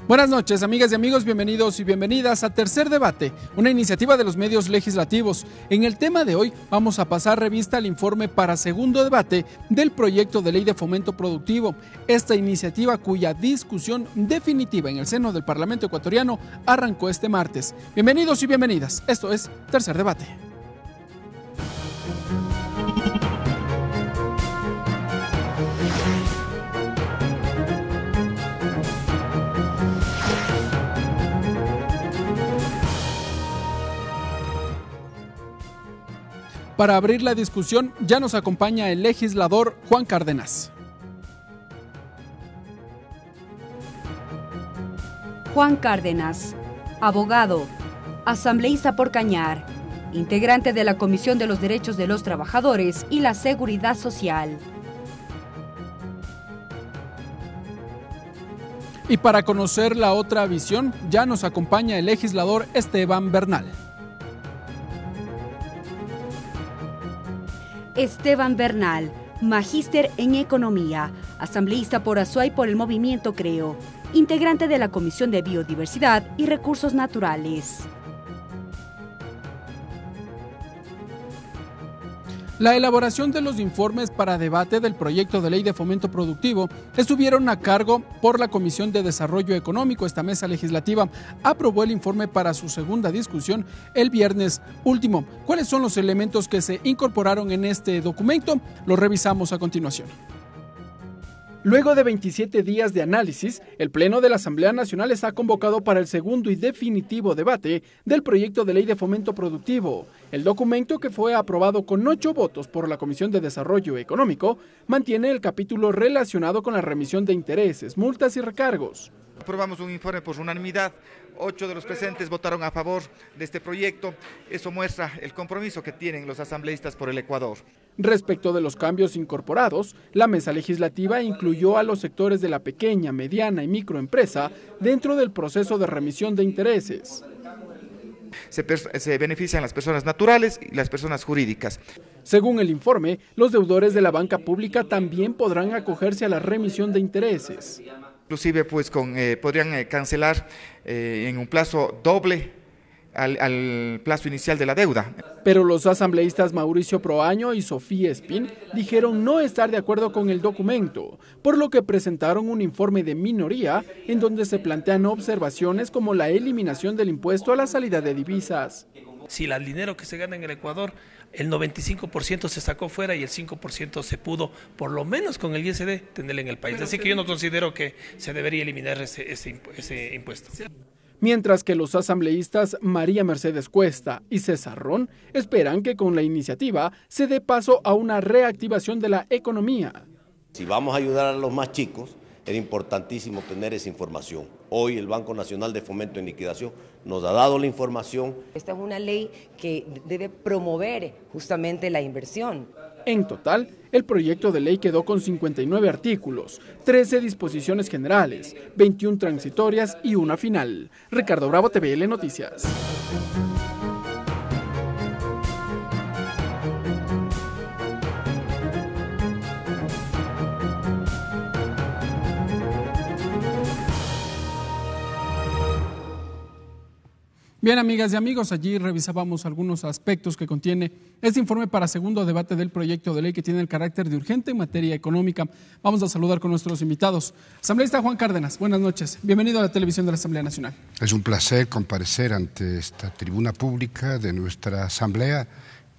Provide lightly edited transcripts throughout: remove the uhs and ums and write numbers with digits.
Buenas noches, amigas y amigos, bienvenidos y bienvenidas a Tercer Debate, una iniciativa de los medios legislativos. En el tema de hoy vamos a pasar revista al informe para segundo debate del proyecto de ley de fomento productivo. Esta iniciativa, cuya discusión definitiva en el seno del Parlamento ecuatoriano arrancó este martes. Bienvenidos y bienvenidas, esto es Tercer Debate. Para abrir la discusión ya nos acompaña el legislador Juan Cárdenas. Juan Cárdenas, abogado, asambleísta por Cañar, integrante de la Comisión de los Derechos de los Trabajadores y la Seguridad Social. Y para conocer la otra visión ya nos acompaña el legislador Esteban Bernal. Esteban Bernal, magíster en Economía, asambleísta por Azuay por el Movimiento Creo, integrante de la Comisión de Biodiversidad y Recursos Naturales. La elaboración de los informes para debate del proyecto de ley de fomento productivo estuvieron a cargo por la Comisión de Desarrollo Económico. Esta mesa legislativa aprobó el informe para su segunda discusión el viernes último. ¿Cuáles son los elementos que se incorporaron en este documento? Lo revisamos a continuación. Luego de 27 días de análisis, el Pleno de la Asamblea Nacional está convocado para el segundo y definitivo debate del proyecto de ley de fomento productivo. El documento, que fue aprobado con 8 votos por la Comisión de Desarrollo Económico, mantiene el capítulo relacionado con la remisión de intereses, multas y recargos. Aprobamos un informe por unanimidad, 8 de los presentes votaron a favor de este proyecto. Eso muestra el compromiso que tienen los asambleístas por el Ecuador. Respecto de los cambios incorporados, la mesa legislativa incluyó a los sectores de la pequeña, mediana y microempresa dentro del proceso de remisión de intereses. Se benefician las personas naturales y las personas jurídicas. Según el informe, los deudores de la banca pública también podrán acogerse a la remisión de intereses. Inclusive podrían cancelar en un plazo doble al plazo inicial de la deuda. Pero los asambleístas Mauricio Proaño y Sofía Espín dijeron no estar de acuerdo con el documento, por lo que presentaron un informe de minoría en donde se plantean observaciones como la eliminación del impuesto a la salida de divisas. Si el dinero que se gana en el Ecuador, el 95% se sacó fuera y el 5% se pudo, por lo menos con el ISD, tener en el país. Así que yo no considero que se debería eliminar ese impuesto. Mientras que los asambleístas María Mercedes Cuesta y César Ron esperan que con la iniciativa se dé paso a una reactivación de la economía. Si vamos a ayudar a los más chicos, era importantísimo tener esa información. Hoy el Banco Nacional de Fomento en Liquidación nos ha dado la información. Esta es una ley que debe promover justamente la inversión. En total, el proyecto de ley quedó con 59 artículos, 13 disposiciones generales, 21 transitorias y una final. Ricardo Bravo, TVL Noticias. Bien, amigas y amigos, allí revisábamos algunos aspectos que contiene este informe para segundo debate del proyecto de ley que tiene el carácter de urgente en materia económica. Vamos a saludar con nuestros invitados. Asambleísta Juan Cárdenas, buenas noches. Bienvenido a la televisión de la Asamblea Nacional. Es un placer comparecer ante esta tribuna pública de nuestra Asamblea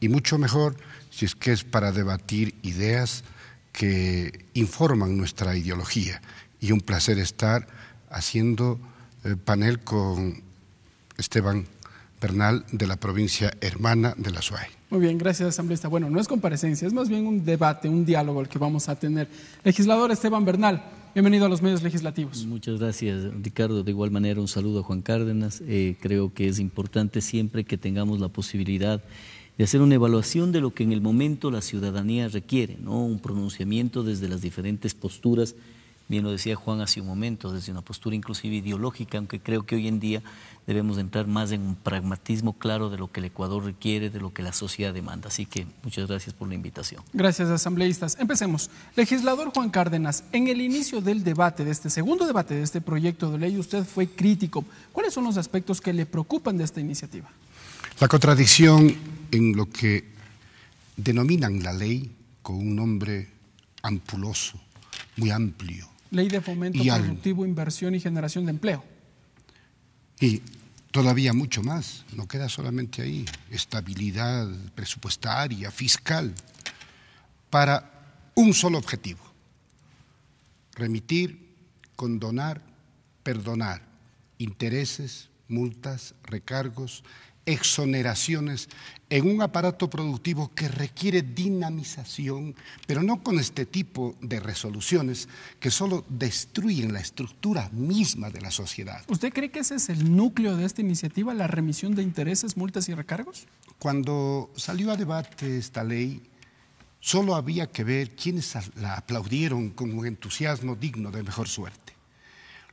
y mucho mejor si es que es para debatir ideas que informan nuestra ideología. Y un placer estar haciendo panel con Esteban Bernal, de la provincia hermana de la Azuay. Muy bien, gracias, asambleísta. Bueno, no es comparecencia, es más bien un debate, un diálogo el que vamos a tener. Legislador Esteban Bernal, bienvenido a los medios legislativos. Muchas gracias, Ricardo. De igual manera, un saludo a Juan Cárdenas. Creo que es importante siempre que tengamos la posibilidad de hacer una evaluación de lo que en el momento la ciudadanía requiere, ¿no? Un pronunciamiento desde las diferentes posturas bien lo decía Juan hace un momento, desde una postura inclusive ideológica, aunque creo que hoy en día debemos entrar más en un pragmatismo claro de lo que el Ecuador requiere, de lo que la sociedad demanda. Así que muchas gracias por la invitación. Gracias, asambleístas. Empecemos. Legislador Juan Cárdenas, en el inicio del debate, de este segundo debate de este proyecto de ley, usted fue crítico. ¿Cuáles son los aspectos que le preocupan de esta iniciativa? La contradicción en lo que denominan la ley con un nombre ampuloso, muy amplio. Ley de fomento productivo, inversión y generación de empleo. Y todavía mucho más, no queda solamente ahí, estabilidad presupuestaria, fiscal, para un solo objetivo: remitir, condonar, perdonar intereses, multas, recargos, exoneraciones en un aparato productivo que requiere dinamización, pero no con este tipo de resoluciones que solo destruyen la estructura misma de la sociedad. ¿Usted cree que ese es el núcleo de esta iniciativa, la remisión de intereses, multas y recargos? Cuando salió a debate esta ley, solo había que ver quiénes la aplaudieron con un entusiasmo digno de mejor suerte.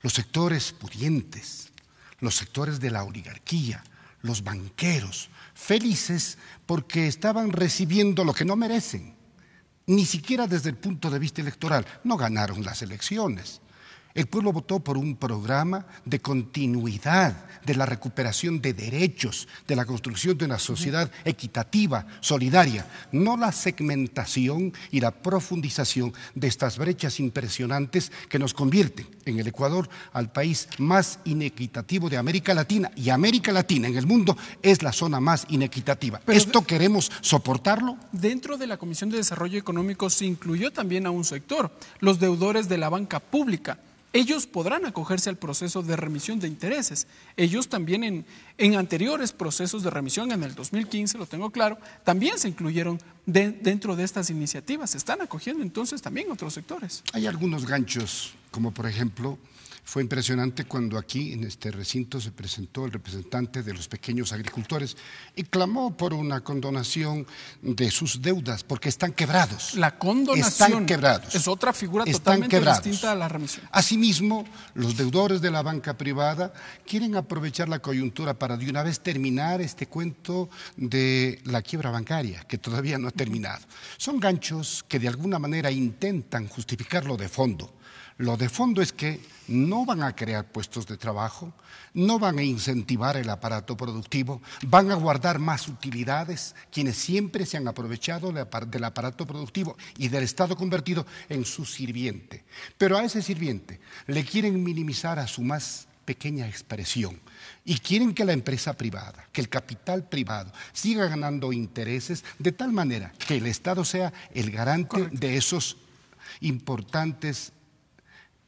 Los sectores pudientes, los sectores de la oligarquía, los banqueros, felices porque estaban recibiendo lo que no merecen, ni siquiera desde el punto de vista electoral. No ganaron las elecciones. El pueblo votó por un programa de continuidad, de la recuperación de derechos, de la construcción de una sociedad equitativa, solidaria, no la segmentación y la profundización de estas brechas impresionantes que nos convierten en el Ecuador al país más inequitativo de América Latina, y América Latina en el mundo es la zona más inequitativa. Pero ¿esto queremos soportarlo? Dentro de la Comisión de Desarrollo Económico se incluyó también a un sector, los deudores de la banca pública. Ellos podrán acogerse al proceso de remisión de intereses. Ellos también en anteriores procesos de remisión, en el 2015, lo tengo claro, también se incluyeron dentro de estas iniciativas. Se están acogiendo entonces también otros sectores. Hay algunos ganchos, como por ejemplo, fue impresionante cuando aquí en este recinto se presentó el representante de los pequeños agricultores y clamó por una condonación de sus deudas porque están quebrados. La condonación están quebrados. Es otra figura totalmente distinta a la remisión. Asimismo, los deudores de la banca privada quieren aprovechar la coyuntura para de una vez terminar este cuento de la quiebra bancaria, que todavía no ha terminado. Son ganchos que de alguna manera intentan justificar lo de fondo. Lo de fondo es que no van a crear puestos de trabajo, no van a incentivar el aparato productivo, van a guardar más utilidades quienes siempre se han aprovechado del aparato productivo y del Estado convertido en su sirviente. Pero a ese sirviente le quieren minimizar a su más pequeña expresión y quieren que la empresa privada, que el capital privado siga ganando intereses de tal manera que el Estado sea el garante de esos importantes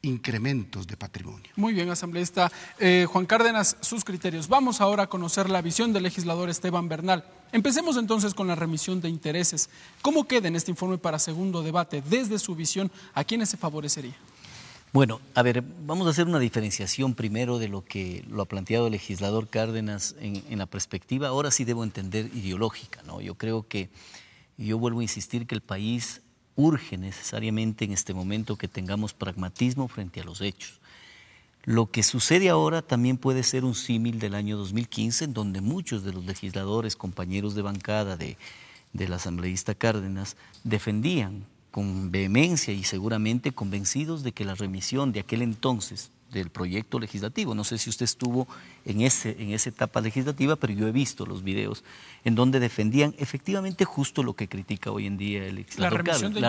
incrementos de patrimonio. Muy bien, asambleísta Juan Cárdenas, sus criterios. Vamos ahora a conocer la visión del legislador Esteban Bernal. Empecemos entonces con la remisión de intereses. ¿Cómo queda en este informe para segundo debate? Desde su visión, ¿a quiénes se favorecería? Bueno, a ver, vamos a hacer una diferenciación primero de lo que lo ha planteado el legislador Cárdenas en la perspectiva, ahora sí debo entender, ideológica, ¿no? Yo creo que, yo vuelvo a insistir que el país urge necesariamente en este momento que tengamos pragmatismo frente a los hechos. Lo que sucede ahora también puede ser un símil del año 2015, en donde muchos de los legisladores, compañeros de bancada del asambleísta Cárdenas, defendían con vehemencia y seguramente convencidos de que la remisión de aquel entonces del proyecto legislativo, no sé si usted estuvo en esa etapa legislativa, pero yo he visto los videos en donde defendían efectivamente justo lo que critica hoy en día el legislador Cárdenas,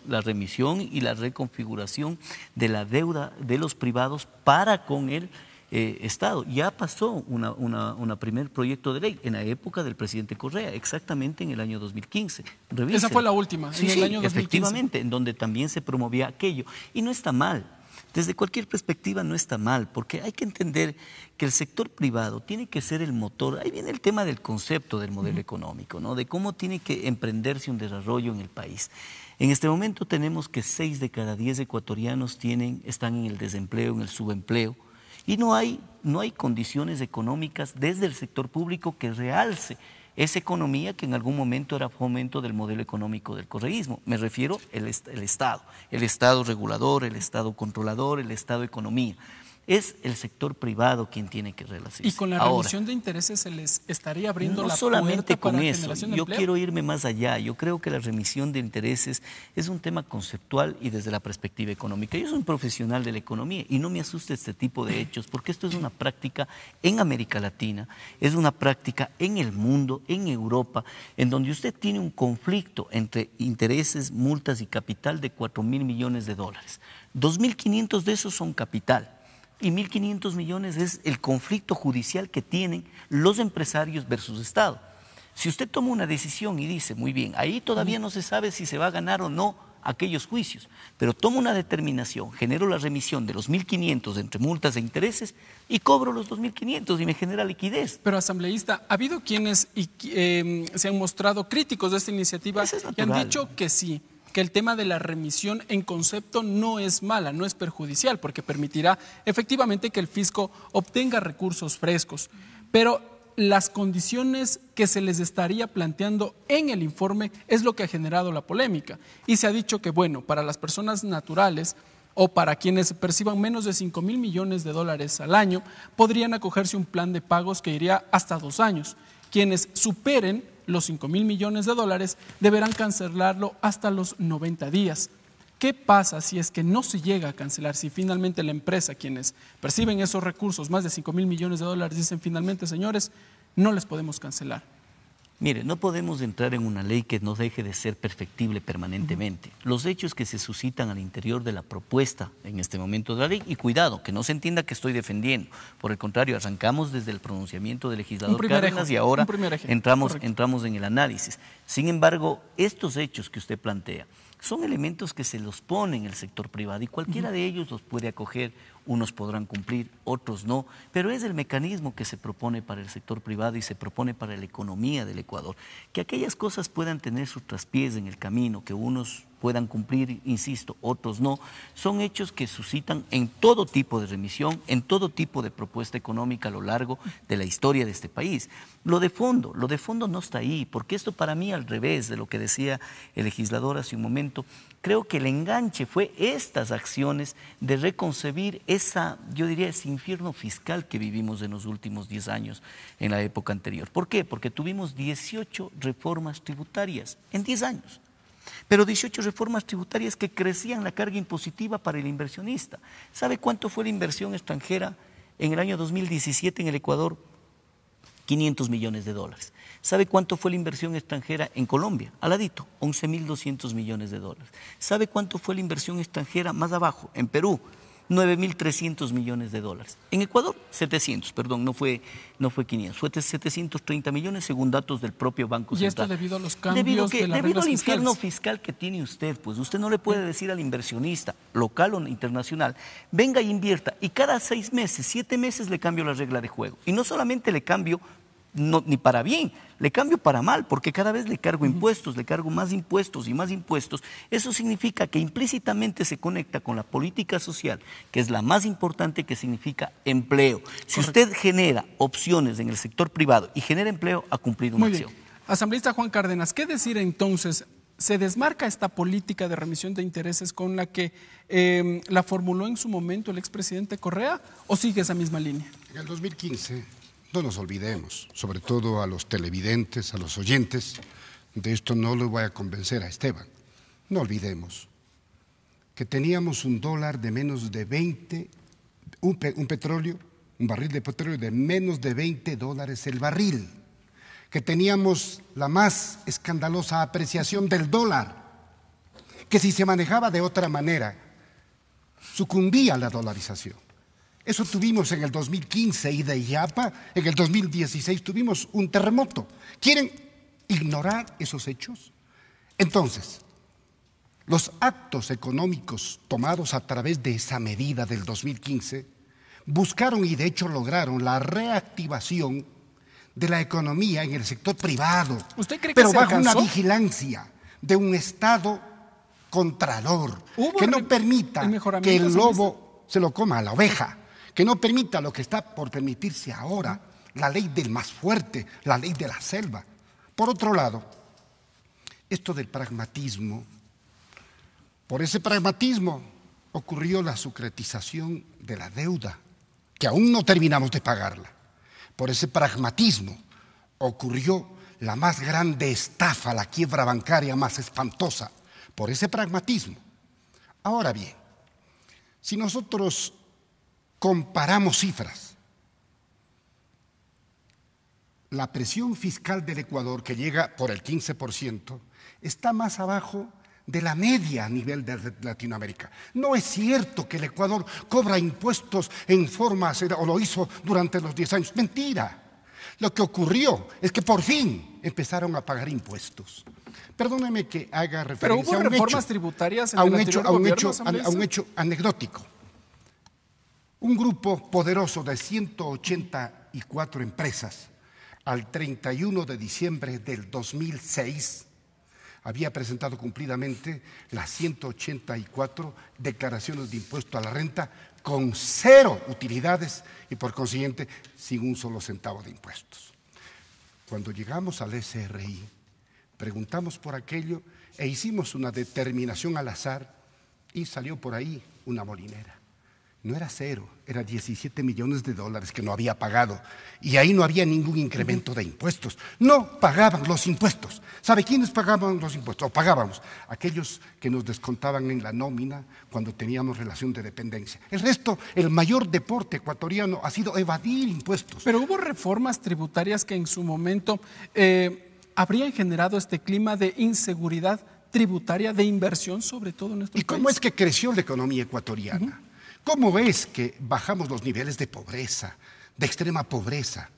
la remisión y la reconfiguración de la deuda de los privados para con el Estado. Ya pasó una primer proyecto de ley en la época del presidente Correa, exactamente en el año 2015. Revísela. Esa fue la última, en el año 2015. Efectivamente, en donde también se promovía aquello. Y no está mal. Desde cualquier perspectiva no está mal, porque hay que entender que el sector privado tiene que ser el motor. Ahí viene el tema del concepto del modelo económico, ¿no? De cómo tiene que emprenderse un desarrollo en el país. En este momento tenemos que 6 de cada 10 ecuatorianos están en el desempleo, en el subempleo, y no hay condiciones económicas desde el sector público que realce esa economía que en algún momento era fomento del modelo económico del correísmo. Me refiero al Estado regulador, el Estado controlador, el Estado economía. Es el sector privado quien tiene que relacionarse. Y con la remisión de intereses se les estaría abriendo la puerta solamente con para eso. generación de Yo empleo. quiero irme más allá. Yo creo que la remisión de intereses es un tema conceptual y desde la perspectiva económica. Yo soy un profesional de la economía y no me asusta este tipo de hechos porque esto es una práctica en América Latina, es una práctica en el mundo, en Europa, en donde usted tiene un conflicto entre intereses, multas y capital de 4.000 millones de dólares. 2.500 de esos son capital. Y 1.500 millones es el conflicto judicial que tienen los empresarios versus Estado. Si usted toma una decisión y dice, muy bien, ahí todavía no se sabe si se va a ganar o no aquellos juicios, pero tomo una determinación, genero la remisión de los 1.500 entre multas e intereses y cobro los 2.500 y me genera liquidez. Pero, asambleísta, ha habido quienes se han mostrado críticos de esta iniciativa y han dicho que sí, que el tema de la remisión en concepto no es mala, no es perjudicial, porque permitirá efectivamente que el fisco obtenga recursos frescos. Pero las condiciones que se les estaría planteando en el informe es lo que ha generado la polémica. Y se ha dicho que, bueno, para las personas naturales o para quienes perciban menos de 5.000 millones de dólares al año, podrían acogerse a un plan de pagos que iría hasta 2 años. Quienes superen los 5.000 millones de dólares deberán cancelarlo hasta los 90 días. ¿Qué pasa si es que no se llega a cancelar? Si finalmente la empresa, quienes perciben esos recursos, más de 5.000 millones de dólares, dicen finalmente, señores, no les podemos cancelar. Mire, no podemos entrar en una ley que no deje de ser perfectible permanentemente. Los hechos que se suscitan al interior de la propuesta en este momento de la ley, y cuidado, que no se entienda que estoy defendiendo. Por el contrario, arrancamos desde el pronunciamiento del legislador Cárdenas y ahora entramos en el análisis. Sin embargo, estos hechos que usted plantea son elementos que se los pone en el sector privado y cualquiera de ellos los puede acoger. Unos podrán cumplir, otros no, pero es el mecanismo que se propone para el sector privado y se propone para la economía del Ecuador. Que aquellas cosas puedan tener sus traspiés en el camino, que unos puedan cumplir, insisto, otros no, son hechos que suscitan en todo tipo de remisión, en todo tipo de propuesta económica a lo largo de la historia de este país. Lo de fondo no está ahí, porque esto para mí, al revés de lo que decía el legislador hace un momento, creo que el enganche fue estas acciones de reconcebir yo diría, ese infierno fiscal que vivimos en los últimos 10 años en la época anterior. ¿Por qué? Porque tuvimos 18 reformas tributarias en 10 años. Pero 18 reformas tributarias que crecían la carga impositiva para el inversionista. ¿Sabe cuánto fue la inversión extranjera en el año 2017 en el Ecuador? 500 millones de dólares. ¿Sabe cuánto fue la inversión extranjera en Colombia? Al ladito, 11.200 millones de dólares. ¿Sabe cuánto fue la inversión extranjera más abajo, en Perú? 9.300 millones de dólares. En Ecuador, 700, perdón, no fue 500, fue 730 millones según datos del propio Banco Central. Y esto debido a los cambios de las debido al infierno fiscales fiscal que tiene usted, pues usted no le puede decir al inversionista, local o internacional, venga e invierta, y cada 6 meses, 7 meses le cambio la regla de juego. Y no solamente le cambio ni para bien, le cambio para mal, porque cada vez le cargo impuestos, le cargo más impuestos y más impuestos. Eso significa que implícitamente se conecta con la política social, que es la más importante, que significa empleo. Si usted genera opciones en el sector privado y genera empleo, ha cumplido una acción. Asambleísta Juan Cárdenas, ¿qué decir entonces? ¿Se desmarca esta política de remisión de intereses con la que la formuló en su momento el expresidente Correa, o sigue esa misma línea? En el 2015... no nos olvidemos, sobre todo a los televidentes, a los oyentes, de esto no lo voy a convencer a Esteban. No olvidemos que teníamos un dólar de menos de 20, un barril de petróleo de menos de 20 dólares el barril, que teníamos la más escandalosa apreciación del dólar, que si se manejaba de otra manera, sucumbía a la dolarización. Eso tuvimos en el 2015 y de Illapa, en el 2016 tuvimos un terremoto. ¿Quieren ignorar esos hechos? Entonces, los actos económicos tomados a través de esa medida del 2015 buscaron y de hecho lograron la reactivación de la economía en el sector privado, ¿Usted cree que pero se bajo alcanzó? una vigilancia de un Estado contralor que no permita que el lobo se lo coma a la oveja, que no permita lo que está por permitirse ahora, la ley del más fuerte, la ley de la selva. Por otro lado, esto del pragmatismo, por ese pragmatismo ocurrió la sucretización de la deuda, que aún no terminamos de pagarla. Por ese pragmatismo ocurrió la más grande estafa, la quiebra bancaria más espantosa, por ese pragmatismo. Ahora bien, si nosotros comparamos cifras, la presión fiscal del Ecuador, que llega por el 15%, está más abajo de la media a nivel de Latinoamérica. No es cierto que el Ecuador cobra impuestos en forma, o lo hizo durante los 10 años. Mentira. Lo que ocurrió es que por fin empezaron a pagar impuestos. Perdóneme que haga referencia Pero hubo reformas tributarias en el anterior gobierno, a un hecho anecdótico. Un grupo poderoso de 184 empresas al 31 de diciembre del 2006 había presentado cumplidamente las 184 declaraciones de impuesto a la renta con 0 utilidades y por consiguiente sin un solo centavo de impuestos. Cuando llegamos al SRI, preguntamos por aquello e hicimos una determinación al azar y salió por ahí una molinera. No era 0, era 17 millones de dólares que no había pagado y ahí no había ningún incremento de impuestos. No pagaban los impuestos. ¿Sabe quiénes pagaban los impuestos? O pagábamos aquellos que nos descontaban en la nómina cuando teníamos relación de dependencia. El resto, el mayor deporte ecuatoriano ha sido evadir impuestos. Pero hubo reformas tributarias que en su momento habrían generado este clima de inseguridad tributaria, de inversión sobre todo en nuestro país. ¿Y cómo es que creció la economía ecuatoriana? ¿Cómo es que bajamos los niveles de pobreza, de extrema pobreza?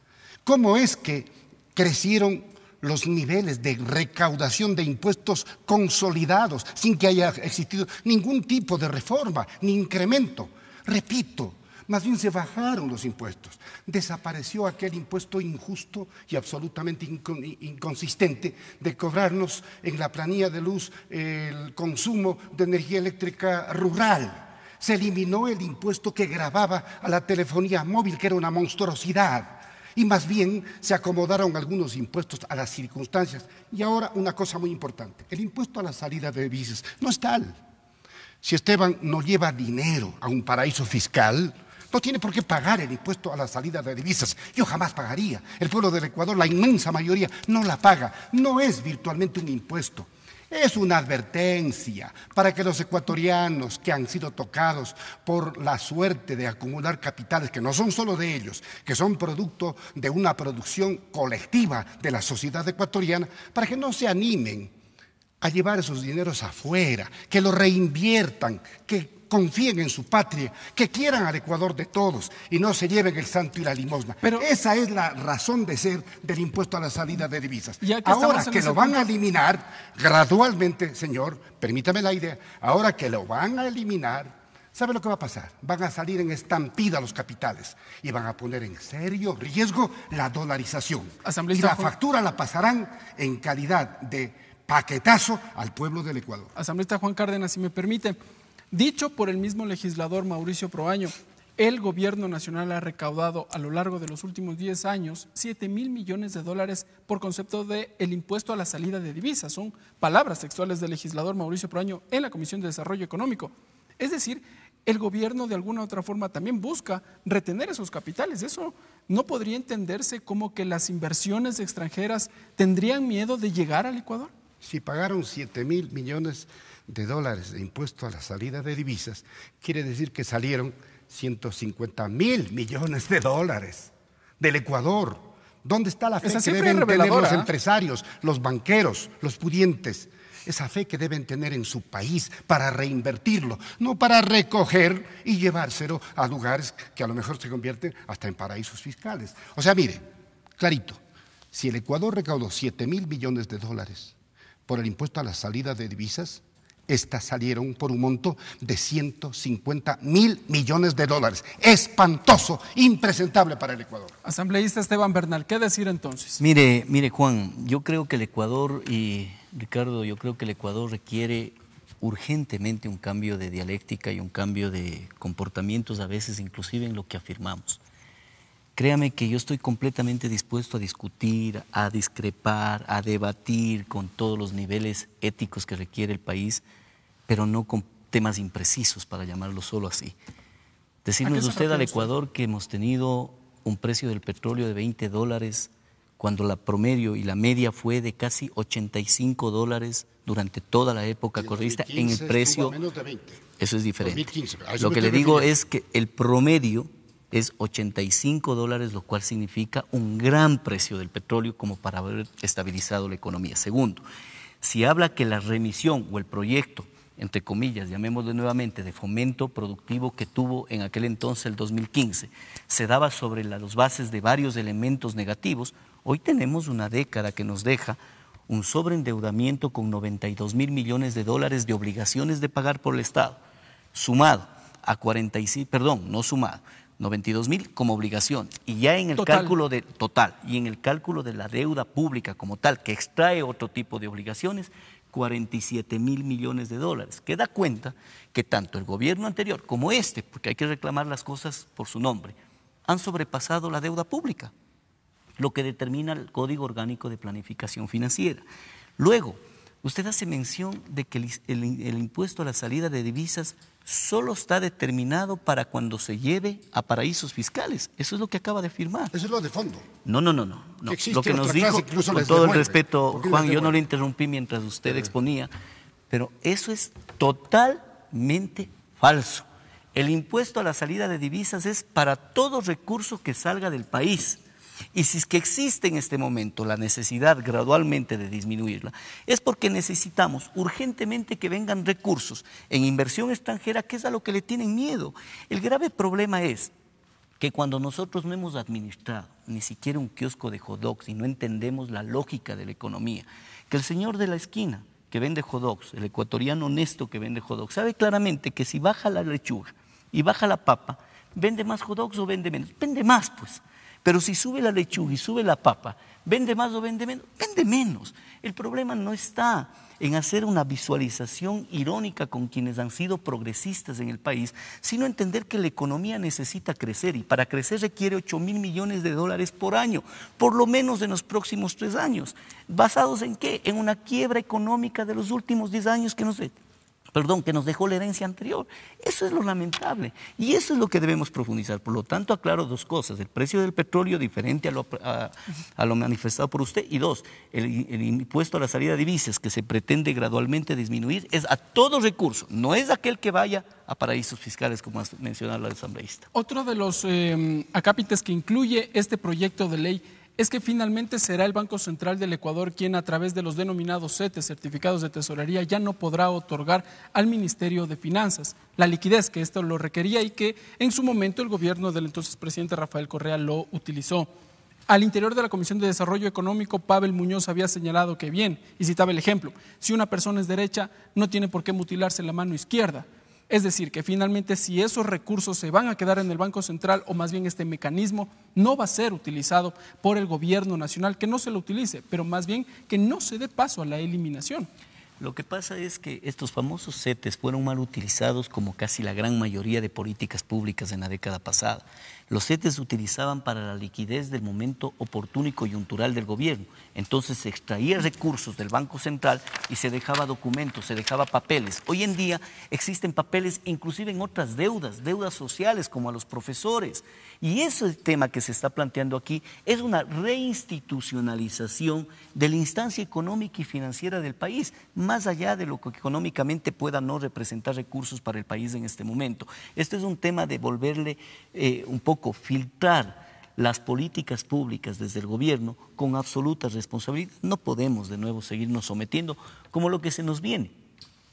¿Cómo es que crecieron los niveles de recaudación de impuestos consolidados sin que haya existido ningún tipo de reforma ni incremento? Repito, más bien se bajaron los impuestos. Desapareció aquel impuesto injusto y absolutamente inconsistente de cobrarnos en la planilla de luz el consumo de energía eléctrica rural. Se eliminó el impuesto que gravaba a la telefonía móvil, que era una monstruosidad, y más bien se acomodaron algunos impuestos a las circunstancias. Y ahora una cosa muy importante, el impuesto a la salida de divisas no es tal. Si Esteban no lleva dinero a un paraíso fiscal, no tiene por qué pagar el impuesto a la salida de divisas. Yo jamás pagaría. El pueblo del Ecuador, la inmensa mayoría, no la paga. No es virtualmente un impuesto. Es una advertencia para que los ecuatorianos que han sido tocados por la suerte de acumular capitales, que no son solo de ellos, que son producto de una producción colectiva de la sociedad ecuatoriana, para que no se animen a llevar esos dineros afuera, que lo reinviertan, que confíen en su patria, que quieran al Ecuador de todos y no se lleven el santo y la limosna. Pero esa es la razón de ser del impuesto a la salida de divisas. Ahora que lo van a eliminar gradualmente, señor, permítame la idea, ahora que lo van a eliminar, ¿sabe lo que va a pasar? Van a salir en estampida los capitales y van a poner en serio riesgo la dolarización. Y la factura la pasarán en calidad de paquetazo al pueblo del Ecuador. Asambleísta Juan Cárdenas, si me permite, dicho por el mismo legislador Mauricio Proaño, el gobierno nacional ha recaudado a lo largo de los últimos 10 años 7,000 millones de dólares por concepto del impuesto a la salida de divisas. Son palabras textuales del legislador Mauricio Proaño en la Comisión de Desarrollo Económico. Es decir, el gobierno de alguna u otra forma también busca retener esos capitales. Eso no podría entenderse como que las inversiones extranjeras tendrían miedo de llegar al Ecuador. Si pagaron 7,000 millones de dólares de impuesto a la salida de divisas, quiere decir que salieron 150,000 millones de dólares del Ecuador. ¿Dónde está la fe que deben tener los empresarios, los banqueros, los pudientes? Esa fe que deben tener en su país para reinvertirlo, no para recoger y llevárselo a lugares que a lo mejor se convierten hasta en paraísos fiscales. O sea, mire, clarito, si el Ecuador recaudó 7,000 millones de dólares por el impuesto a la salida de divisas, estas salieron por un monto de 150,000 millones de dólares. Espantoso, impresentable para el Ecuador. Asambleísta Esteban Bernal, ¿qué decir entonces? Mire Juan, yo creo que el Ecuador, y Ricardo, yo creo que el Ecuador requiere urgentemente un cambio de dialéctica y un cambio de comportamientos, a veces inclusive en lo que afirmamos. créame que yo estoy completamente dispuesto a discutir, a discrepar, a debatir con todos los niveles éticos que requiere el país, pero no con temas imprecisos, para llamarlo solo así. Decirnos usted al Ecuador que hemos tenido un precio del petróleo de $20, cuando la promedio y la media fue de casi $85 durante toda la época correísta en el precio. Menos de 20. Eso es diferente. 2015, Lo que le digo es que el promedio es $85, lo cual significa un gran precio del petróleo como para haber estabilizado la economía. Segundo, si habla que la remisión o el proyecto, entre comillas, llamémoslo nuevamente, de fomento productivo que tuvo en aquel entonces, el 2015, se daba sobre las bases de varios elementos negativos, hoy tenemos una década que nos deja un sobreendeudamiento con $92.000 millones de obligaciones de pagar por el Estado, sumado a 92.000 como obligación, y ya en el cálculo de total y en el cálculo de la deuda pública como tal, que extrae otro tipo de obligaciones, $47.000 millones, que da cuenta que tanto el gobierno anterior como este, porque hay que reclamar las cosas por su nombre, han sobrepasado la deuda pública, lo que determina el Código Orgánico de Planificación Financiera. Luego, usted hace mención de que el impuesto a la salida de divisas solo está determinado para cuando se lleve a paraísos fiscales. Eso es lo que acaba de afirmar. Eso es lo de fondo. No. Lo que nos dijo, con todo el respeto, Juan, yo no le interrumpí mientras usted exponía, pero eso es totalmente falso. El impuesto a la salida de divisas es para todo recurso que salga del país. Y si es que existe en este momento la necesidad gradualmente de disminuirla, es porque necesitamos urgentemente que vengan recursos en inversión extranjera, que es a lo que le tienen miedo. El grave problema es que cuando nosotros no hemos administrado ni siquiera un kiosco de hot dogs y no entendemos la lógica de la economía, que el señor de la esquina que vende hot dogs, el ecuatoriano honesto que vende hot dogs, sabe claramente que si baja la lechuga y baja la papa, ¿vende más hot dogs o vende menos? Vende más, pues. Pero si sube la lechuga y sube la papa, ¿vende más o vende menos? Vende menos. El problema no está en hacer una visualización irónica con quienes han sido progresistas en el país, sino entender que la economía necesita crecer y para crecer requiere $8.000 millones por año, por lo menos en los próximos 3 años. ¿Basados en qué? En una quiebra económica de los últimos 10 años que nos dejó la herencia anterior. Eso es lo lamentable y eso es lo que debemos profundizar. Por lo tanto, aclaro 2 cosas. El precio del petróleo diferente a lo manifestado por usted, y 2, el impuesto a la salida de divisas que se pretende gradualmente disminuir es a todo recurso, no es aquel que vaya a paraísos fiscales, como ha mencionado la asambleísta. Otro de los acápites que incluye este proyecto de ley es que finalmente será el Banco Central del Ecuador quien, a través de los denominados CETES, certificados de tesorería, ya no podrá otorgar al Ministerio de Finanzas la liquidez que esto lo requería y que en su momento el gobierno del entonces presidente Rafael Correa lo utilizó. Al interior de la Comisión de Desarrollo Económico, Pavel Muñoz había señalado que bien, y citaba el ejemplo, si una persona es derecha, no tiene por qué mutilarse la mano izquierda. Es decir, que finalmente si esos recursos se van a quedar en el Banco Central, o más bien este mecanismo no va a ser utilizado por el gobierno nacional, que no se lo utilice, pero más bien que no se dé paso a la eliminación. Lo que pasa es que estos famosos CETES fueron mal utilizados como casi la gran mayoría de políticas públicas en la década pasada. Los CETES se utilizaban para la liquidez del momento oportuno y coyuntural del gobierno. Entonces se extraía recursos del Banco Central y se dejaba documentos, se dejaba papeles. Hoy en día existen papeles inclusive en otras deudas sociales como a los profesores. Y ese tema que se está planteando aquí es una reinstitucionalización de la instancia económica y financiera del país, más allá de lo que económicamente pueda no representar recursos para el país en este momento. Este es un tema de volverle un poco filtrar las políticas públicas desde el gobierno con absoluta responsabilidad. No podemos de nuevo seguirnos sometiendo como lo que se nos viene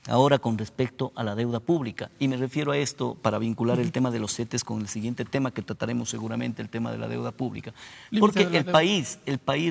ahora con respecto a la deuda pública. Y me refiero a esto para vincular el tema de los CETES con el siguiente tema que trataremos seguramente, el tema de la deuda pública. Porque el país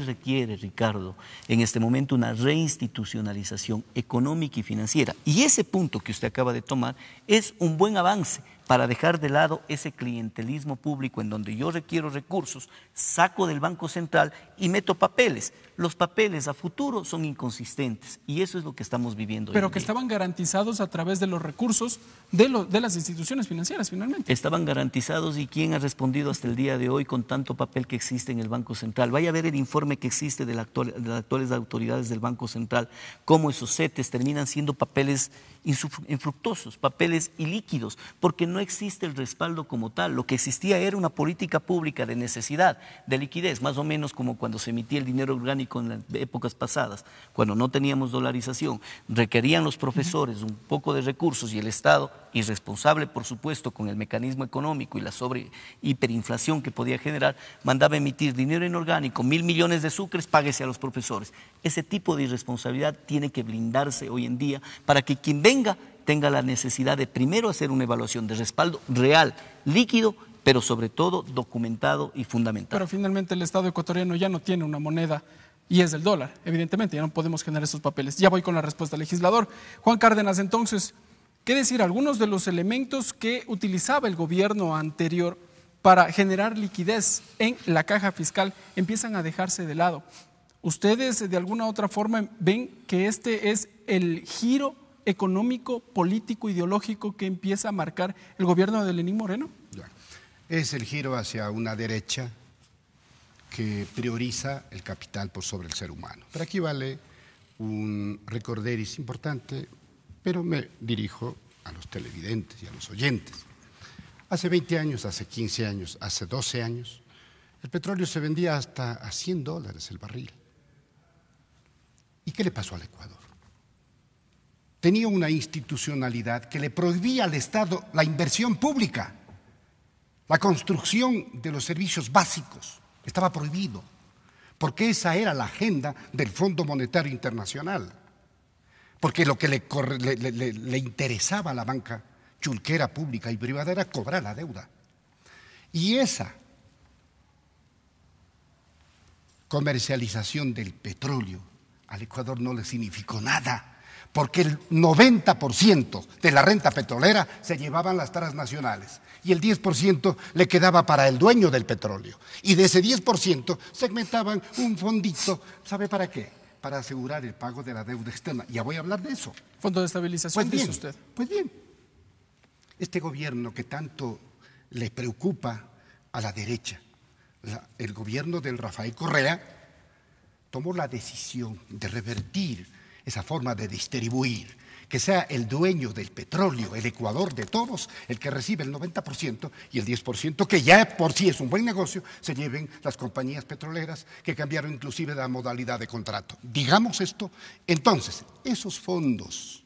requiere, Ricardo, en este momento una reinstitucionalización económica y financiera. Y ese punto que usted acaba de tomar es un buen avance para dejar de lado ese clientelismo público en donde yo requiero recursos, saco del Banco Central y meto papeles. los papeles a futuro son inconsistentes y eso es lo que estamos viviendo. Pero que estaban garantizados a través de los recursos de las instituciones financieras, finalmente. Estaban garantizados, y ¿quién ha respondido hasta el día de hoy con tanto papel que existe en el Banco Central? Vaya a ver el informe que existe de las actuales autoridades del Banco Central, cómo esos CETES terminan siendo papeles infructuosos, papeles ilíquidos, porque no existe el respaldo como tal. Lo que existía era una política pública de necesidad, de liquidez, más o menos como cuando se emitía el dinero orgánico en las épocas pasadas, cuando no teníamos dolarización. Requerían los profesores un poco de recursos y el Estado, irresponsable por supuesto con el mecanismo económico y la hiperinflación que podía generar, mandaba emitir dinero inorgánico, 1.000 millones de sucres, páguese a los profesores. Ese tipo de irresponsabilidad tiene que blindarse hoy en día para que quien venga tenga la necesidad de primero hacer una evaluación de respaldo real, líquido, pero sobre todo documentado y fundamentado. Pero finalmente el Estado ecuatoriano ya no tiene una moneda y es el dólar. Evidentemente ya no podemos generar esos papeles. Ya voy con la respuesta, legislador. Juan Cárdenas, entonces, ¿qué decir? Algunos de los elementos que utilizaba el gobierno anterior para generar liquidez en la caja fiscal empiezan a dejarse de lado. ¿Ustedes de alguna u otra forma ven que este es el giro económico, político, ideológico que empieza a marcar el gobierno de Lenín Moreno? Es el giro hacia una derecha que prioriza el capital por sobre el ser humano. Pero aquí vale un recorderis importante, pero me dirijo a los televidentes y a los oyentes. Hace 20 años, hace 15 años, hace 12 años, el petróleo se vendía hasta a $100 el barril. ¿Y qué le pasó al Ecuador? Tenía una institucionalidad que le prohibía al Estado la inversión pública, la construcción de los servicios básicos. Estaba prohibido, porque esa era la agenda del Fondo Monetario Internacional. Porque lo que le interesaba a la banca chulquera pública y privada era cobrar la deuda. Y esa comercialización del petróleo al Ecuador no le significó nada, porque el 90% de la renta petrolera se llevaban las transnacionales y el 10% le quedaba para el dueño del petróleo. Y de ese 10% segmentaban un fondito, ¿sabe para qué? Para asegurar el pago de la deuda externa. Ya voy a hablar de eso. Fondo de estabilización, pues bien, dice usted. Pues bien, este gobierno que tanto le preocupa a la derecha, el gobierno del Rafael Correa, tomó la decisión de revertir esa forma de distribuir, que sea el dueño del petróleo, el Ecuador de todos, el que recibe el 90% y el 10%, que ya por sí es un buen negocio, se lleven las compañías petroleras que cambiaron inclusive la modalidad de contrato. Digamos esto, entonces, esos fondos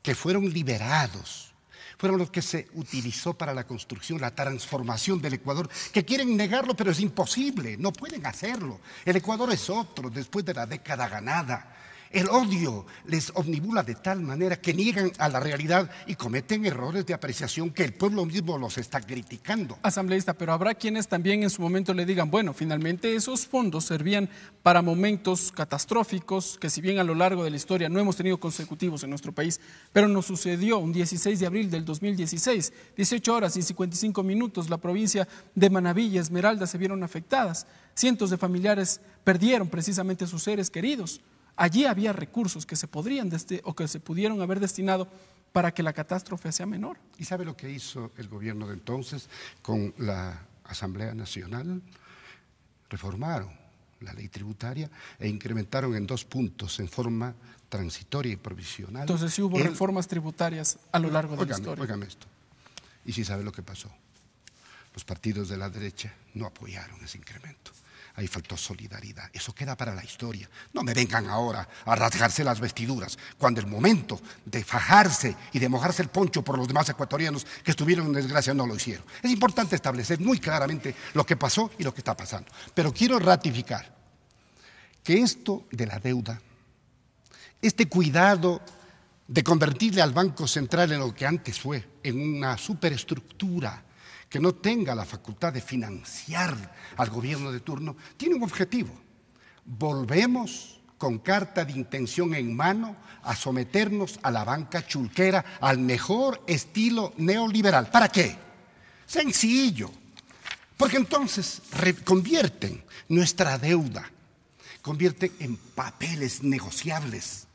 que fueron liberados fueron los que se utilizó para la construcción, la transformación del Ecuador, que quieren negarlo, pero es imposible, no pueden hacerlo. El Ecuador es otro después de la década ganada. El odio les omnibula de tal manera que niegan a la realidad y cometen errores de apreciación que el pueblo mismo los está criticando. Asambleísta, pero habrá quienes también en su momento le digan, bueno, finalmente esos fondos servían para momentos catastróficos que si bien a lo largo de la historia no hemos tenido consecutivos en nuestro país, pero nos sucedió un 16 de abril del 2016, 18 horas y 55 minutos, la provincia de Manabí y Esmeralda se vieron afectadas. Cientos de familiares perdieron precisamente a sus seres queridos. Allí había recursos que se podrían o que se pudieron haber destinado para que la catástrofe sea menor. ¿Y sabe lo que hizo el gobierno de entonces con la Asamblea Nacional? Reformaron la ley tributaria e incrementaron en 2 puntos en forma transitoria y provisional. Entonces sí hubo reformas tributarias a lo largo de la historia. Óigame esto. ¿Y sí sabe lo que pasó? Los partidos de la derecha no apoyaron ese incremento. Ahí faltó solidaridad. Eso queda para la historia. No me vengan ahora a rasgarse las vestiduras, cuando el momento de fajarse y de mojarse el poncho por los demás ecuatorianos que estuvieron en desgracia no lo hicieron. Es importante establecer muy claramente lo que pasó y lo que está pasando. Pero quiero ratificar que esto de la deuda, este cuidado de convertirle al Banco Central en lo que antes fue, en una superestructura que no tenga la facultad de financiar al gobierno de turno, tiene un objetivo. Volvemos con carta de intención en mano a someternos a la banca chulquera al mejor estilo neoliberal. ¿Para qué? Sencillo. Porque entonces convierten nuestra deuda convierten en papeles negociables.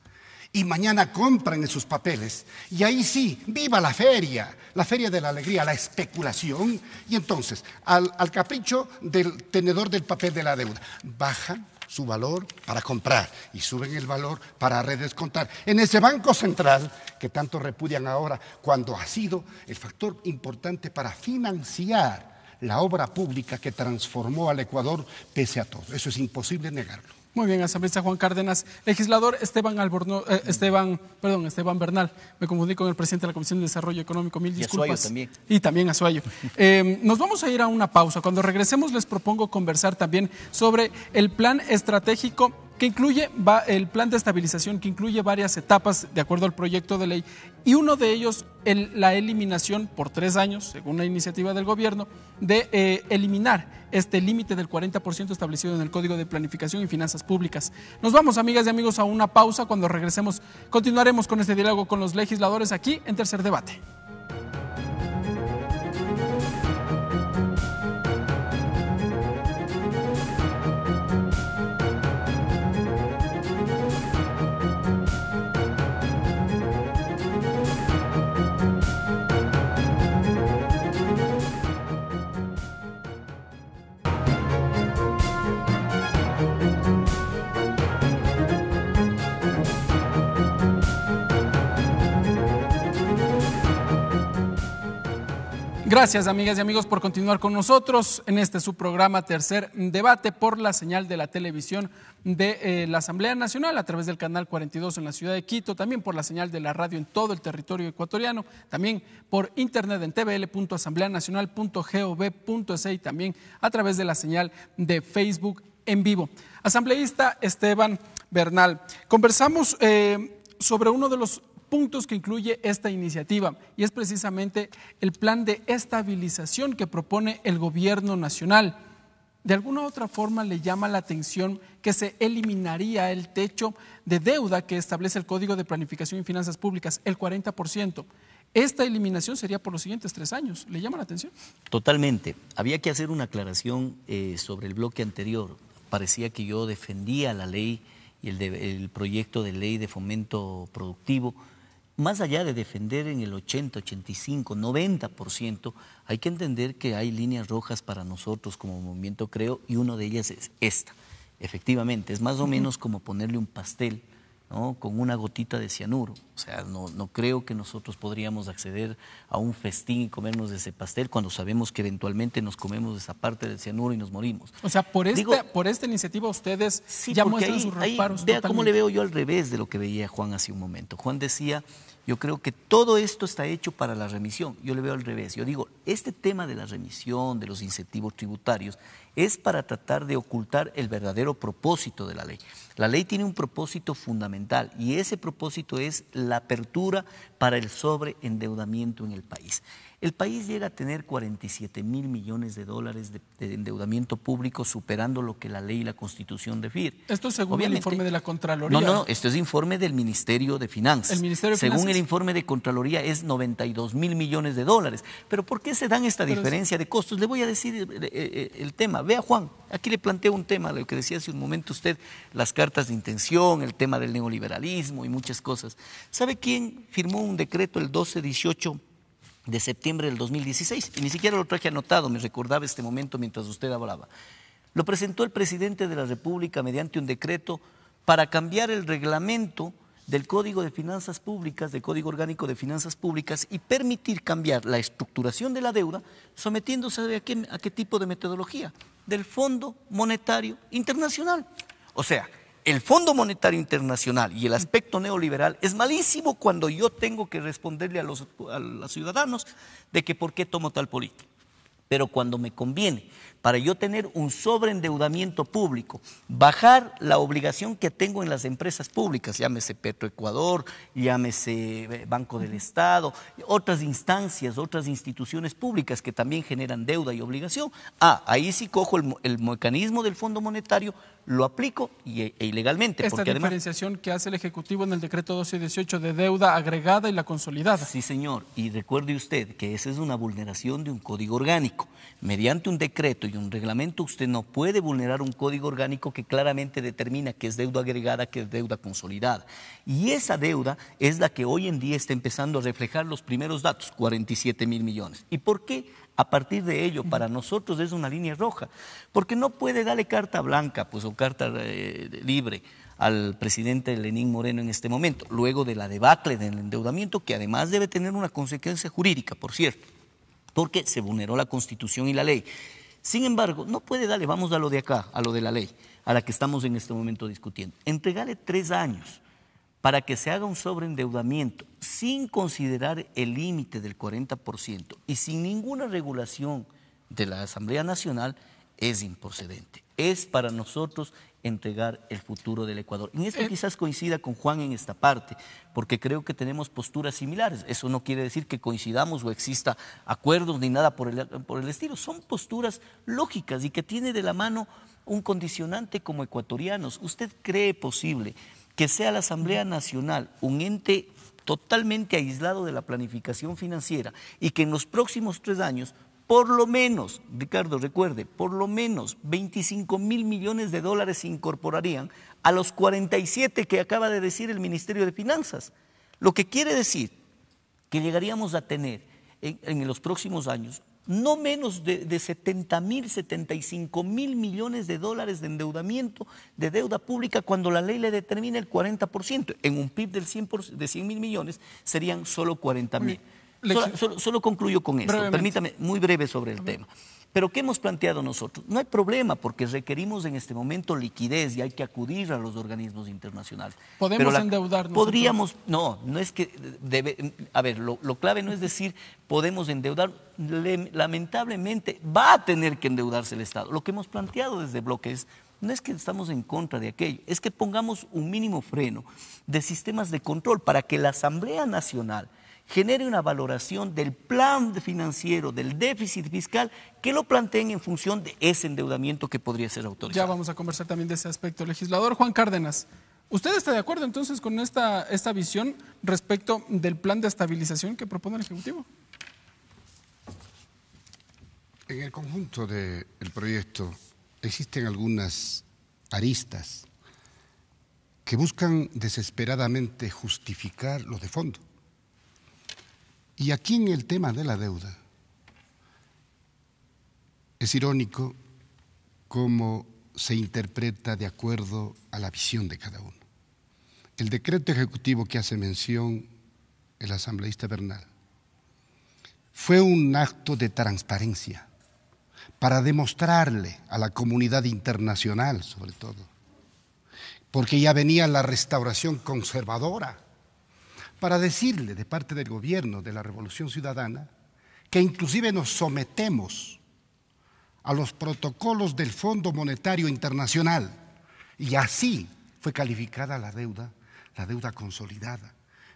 Y mañana compran esos papeles. Y ahí sí, viva la feria de la alegría, la especulación. Y entonces, al capricho del tenedor del papel de la deuda, bajan su valor para comprar y suben el valor para redescontar en ese Banco Central que tanto repudian ahora, cuando ha sido el factor importante para financiar la obra pública que transformó al Ecuador pese a todo. Eso es imposible negarlo. Muy bien, asambleísta Juan Cárdenas. Legislador Esteban Bernal, me confundí con el presidente de la Comisión de Desarrollo Económico, mil disculpas. Y Azuayo también. Y también Azuayo. Nos vamos a ir a una pausa. Cuando regresemos les propongo conversar también sobre el plan estratégico que incluye el plan de estabilización, que incluye varias etapas de acuerdo al proyecto de ley, y uno de ellos la eliminación por 3 años, según la iniciativa del gobierno, de eliminar este límite del 40% establecido en el Código de Planificación y Finanzas Públicas. Nos vamos, amigas y amigos, a una pausa. Cuando regresemos continuaremos con este diálogo con los legisladores aquí en Tercer Debate. Gracias, amigas y amigos, por continuar con nosotros en este su programa Tercer Debate por la señal de la televisión de la Asamblea Nacional a través del canal 42 en la ciudad de Quito, también por la señal de la radio en todo el territorio ecuatoriano, también por internet en tvl.asambleanacional.gov.es y también a través de la señal de Facebook en vivo. Asambleísta Esteban Bernal, conversamos sobre uno de los puntos que incluye esta iniciativa y es precisamente el plan de estabilización que propone el gobierno nacional. ¿De alguna otra forma le llama la atención que se eliminaría el techo de deuda que establece el Código de Planificación y Finanzas Públicas, el 40%? Esta eliminación sería por los siguientes 3 años. ¿Le llama la atención? Totalmente. Había que hacer una aclaración sobre el bloque anterior. Parecía que yo defendía la ley y el proyecto de ley de fomento productivo. Más allá de defender en el 80, 85, 90%, hay que entender que hay líneas rojas para nosotros como Movimiento Creo y una de ellas es esta. Efectivamente, es más o menos como ponerle un pastel, ¿no?, con una gotita de cianuro. O sea, no creo que nosotros podríamos acceder a un festín y comernos ese pastel cuando sabemos que eventualmente nos comemos esa parte del cianuro y nos morimos. O sea, por esta iniciativa ustedes sí, ya muestran sus reparos. Vea cómo le veo yo al revés de lo que veía Juan hace un momento. Juan decía, yo creo que todo esto está hecho para la remisión. Yo le veo al revés. Yo digo, este tema de la remisión, de los incentivos tributarios, es para tratar de ocultar el verdadero propósito de la ley. La ley tiene un propósito fundamental y ese propósito es la apertura para el sobreendeudamiento en el país. El país llega a tener 47 mil millones de dólares de endeudamiento público, superando lo que la ley y la Constitución definen. Esto según el informe de la Contraloría. No, esto es informe del Ministerio de Finanzas. El Ministerio de Según Finanzas. el informe de Contraloría es 92 mil millones de dólares. ¿Pero por qué se dan esta diferencia de costos? Le voy a decir el tema. Vea, Juan, aquí le planteo un tema, lo que decía hace un momento usted, las cartas de intención, el tema del neoliberalismo y muchas cosas. ¿Sabe quién firmó un decreto el 12-18 de septiembre del 2016? Y ni siquiera lo traje anotado, me recordaba este momento mientras usted hablaba. Lo presentó el presidente de la República mediante un decreto para cambiar el reglamento del Código de Finanzas Públicas, del Código Orgánico de Finanzas Públicas, y permitir cambiar la estructuración de la deuda sometiéndose a qué tipo de metodología, del Fondo Monetario Internacional. O sea, el Fondo Monetario Internacional y el aspecto neoliberal es malísimo cuando yo tengo que responderle a los ciudadanos de que por qué tomo tal política. Pero cuando me conviene, para yo tener un sobreendeudamiento público, bajar la obligación que tengo en las empresas públicas, llámese Petroecuador, llámese Banco del Estado, otras instancias, otras instituciones públicas que también generan deuda y obligación, ahí sí cojo el mecanismo del Fondo Monetario, lo aplico e ilegalmente. Esta diferenciación que hace el Ejecutivo en el decreto 12-18 de deuda agregada y la consolidada. Sí, señor, y recuerde usted que esa es una vulneración de un código orgánico. orgánico. Mediante un decreto y un reglamento usted no puede vulnerar un código orgánico que claramente determina qué es deuda agregada, qué es deuda consolidada. Y esa deuda es la que hoy en día está empezando a reflejar los primeros datos, 47.000 millones. ¿Y por qué? A partir de ello, para nosotros es una línea roja, porque no puede darle carta blanca pues, o carta libre al presidente Lenín Moreno en este momento, luego de la debacle del endeudamiento, que además debe tener una consecuencia jurídica, por cierto, porque se vulneró la Constitución y la ley. Sin embargo, no puede darle, vamos a lo de acá, a lo de la ley, a la que estamos en este momento discutiendo, entregarle 3 años para que se haga un sobreendeudamiento sin considerar el límite del 40% y sin ninguna regulación de la Asamblea Nacional es improcedente. Es para nosotros entregar el futuro del Ecuador. En esto quizás coincida con Juan en esta parte, porque creo que tenemos posturas similares. Eso no quiere decir que coincidamos o exista acuerdos ni nada por el estilo. Son posturas lógicas y que tiene de la mano un condicionante como ecuatorianos. ¿Usted cree posible que sea la Asamblea Nacional un ente totalmente aislado de la planificación financiera y que en los próximos 3 años, por lo menos, Ricardo, recuerde, por lo menos 25.000 millones de dólares se incorporarían a los 47 que acaba de decir el Ministerio de Finanzas? Lo que quiere decir que llegaríamos a tener en los próximos años no menos de 75.000 millones de dólares de endeudamiento, de deuda pública, cuando la ley le determina el 40%. En un PIB de 100.000 millones serían solo 40.000. Solo concluyo con esto, permítame, muy breve sobre el tema. Pero ¿qué hemos planteado nosotros? No hay problema porque requerimos en este momento liquidez y hay que acudir a los organismos internacionales. ¿Podemos endeudarnos? Podríamos, no es que lo clave no es decir podemos endeudar, lamentablemente va a tener que endeudarse el Estado. Lo que hemos planteado desde Bloque no es que estamos en contra de aquello, es que pongamos un mínimo freno de sistemas de control para que la Asamblea Nacional genere una valoración del plan financiero, del déficit fiscal, que lo planteen en función de ese endeudamiento que podría ser autorizado. Ya vamos a conversar también de ese aspecto. Legislador Juan Cárdenas, ¿usted está de acuerdo entonces con esta visión respecto del plan de estabilización que propone el Ejecutivo? En el conjunto del proyecto existen algunas aristas que buscan desesperadamente justificar lo de fondo. Y aquí en el tema de la deuda, es irónico cómo se interpreta de acuerdo a la visión de cada uno. El decreto ejecutivo que hace mención el asambleísta Bernal fue un acto de transparencia para demostrarle a la comunidad internacional, sobre todo, porque ya venía la restauración conservadora, para decirle de parte del gobierno de la Revolución Ciudadana que inclusive nos sometemos a los protocolos del Fondo Monetario Internacional y así fue calificada la deuda consolidada.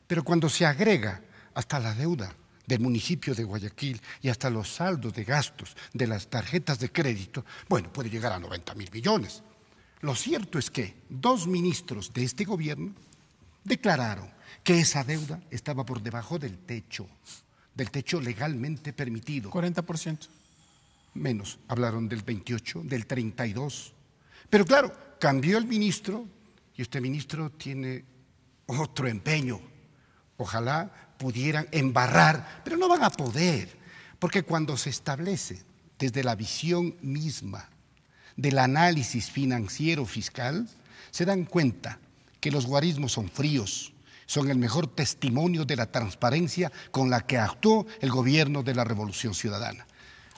Pero cuando se agrega hasta la deuda del municipio de Guayaquil y hasta los saldos de gastos de las tarjetas de crédito, bueno, puede llegar a 90.000 millones. Lo cierto es que 2 ministros de este gobierno declararon que esa deuda estaba por debajo del techo legalmente permitido. 40%. Menos, hablaron del 28, del 32. Pero claro, cambió el ministro y este ministro tiene otro empeño. Ojalá pudieran embarrar, pero no van a poder, porque cuando se establece desde la visión misma del análisis financiero fiscal, se dan cuenta que los guarismos son fríos, son el mejor testimonio de la transparencia con la que actuó el gobierno de la Revolución Ciudadana.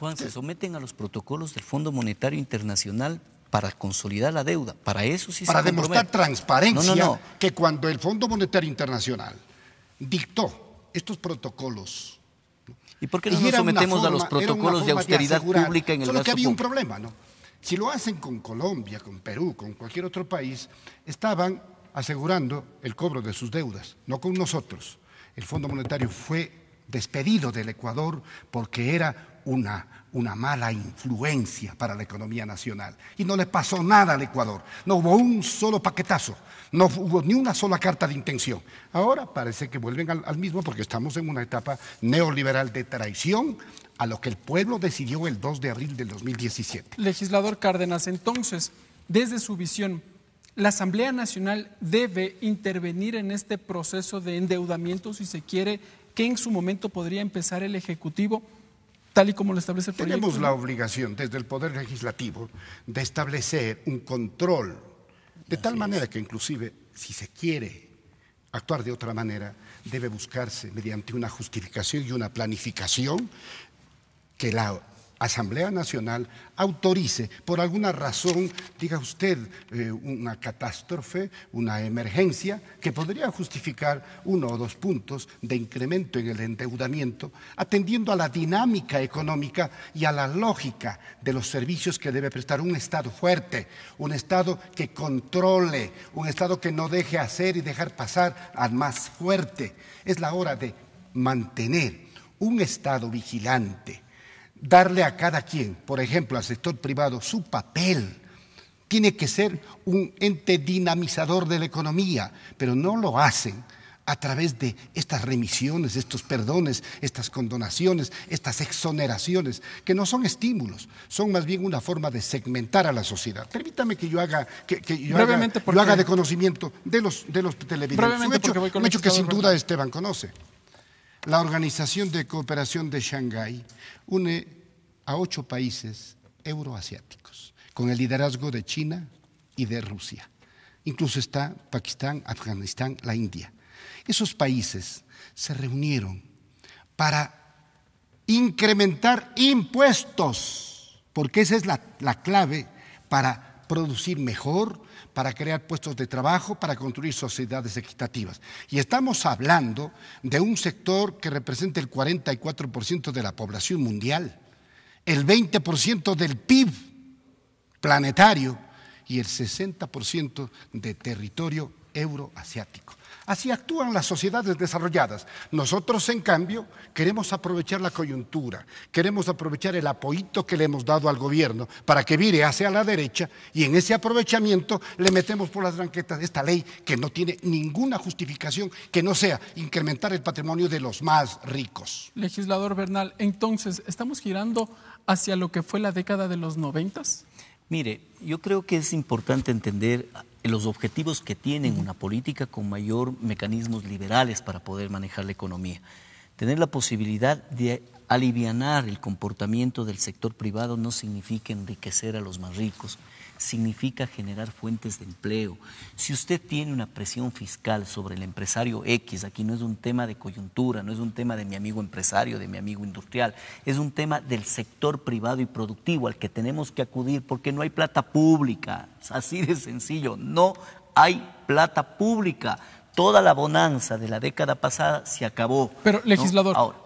Juan, se someten a los protocolos del Fondo Monetario Internacional para consolidar la deuda, para eso sí se compromete. Para demostrar transparencia, que cuando el Fondo Monetario Internacional dictó estos protocolos, ¿y por qué no nos sometemos a los protocolos de austeridad pública en el gasto público? Solo que había un problema, ¿no? Si lo hacen con Colombia, con Perú, con cualquier otro país, estaban asegurando el cobro de sus deudas, no con nosotros. El Fondo Monetario fue despedido del Ecuador porque era una mala influencia para la economía nacional. Y no le pasó nada al Ecuador, no hubo un solo paquetazo, no hubo ni una sola carta de intención. Ahora parece que vuelven al mismo porque estamos en una etapa neoliberal de traición a lo que el pueblo decidió el 2 de abril del 2017. Legislador Cárdenas, entonces, desde su visión, ¿la Asamblea Nacional debe intervenir en este proceso de endeudamiento si se quiere, que en su momento podría empezar el Ejecutivo, tal y como lo establece el proyecto? Tenemos la obligación desde el Poder Legislativo de establecer un control, de tal manera que inclusive, si se quiere actuar de otra manera, debe buscarse mediante una justificación y una planificación que la Asamblea Nacional autorice por alguna razón, diga usted, una catástrofe, una emergencia, que podría justificar 1 o 2 puntos de incremento en el endeudamiento, atendiendo a la dinámica económica y a la lógica de los servicios que debe prestar un Estado fuerte, un Estado que controle, un Estado que no deje hacer y dejar pasar al más fuerte. Es la hora de mantener un Estado vigilante, darle a cada quien, por ejemplo, al sector privado, su papel. Tiene que ser un ente dinamizador de la economía, pero no lo hacen a través de estas remisiones, estos perdones, estas condonaciones, estas exoneraciones, que no son estímulos, son más bien una forma de segmentar a la sociedad. Permítame que yo haga, yo haga de conocimiento de los televidentes. Un hecho que sin duda Esteban conoce. La Organización de Cooperación de Shanghái une a 8 países euroasiáticos, con el liderazgo de China y de Rusia. Incluso está Pakistán, Afganistán, la India. Esos países se reunieron para incrementar impuestos, porque esa es la clave para producir mejor, para crear puestos de trabajo, para construir sociedades equitativas. Y estamos hablando de un sector que representa el 44% de la población mundial, el 20% del PIB planetario y el 60% de territorio euroasiático. Así actúan las sociedades desarrolladas. Nosotros, en cambio, queremos aprovechar la coyuntura, queremos aprovechar el apoyito que le hemos dado al gobierno para que vire hacia la derecha, y en ese aprovechamiento le metemos por las branquetas esta ley que no tiene ninguna justificación que no sea incrementar el patrimonio de los más ricos. Legislador Bernal, entonces, ¿estamos girando hacia lo que fue la década de los 90s? Mire, yo creo que es importante entender los objetivos que tienen una política con mayor mecanismos liberales para poder manejar la economía. Tener la posibilidad de alivianar el comportamiento del sector privado no significa enriquecer a los más ricos, significa generar fuentes de empleo. Si usted tiene una presión fiscal sobre el empresario X, aquí no es un tema de coyuntura, no es un tema de mi amigo empresario, de mi amigo industrial, es un tema del sector privado y productivo al que tenemos que acudir porque no hay plata pública, es así de sencillo, no hay plata pública. Toda la bonanza de la década pasada se acabó. Pero, legislador, ¿no?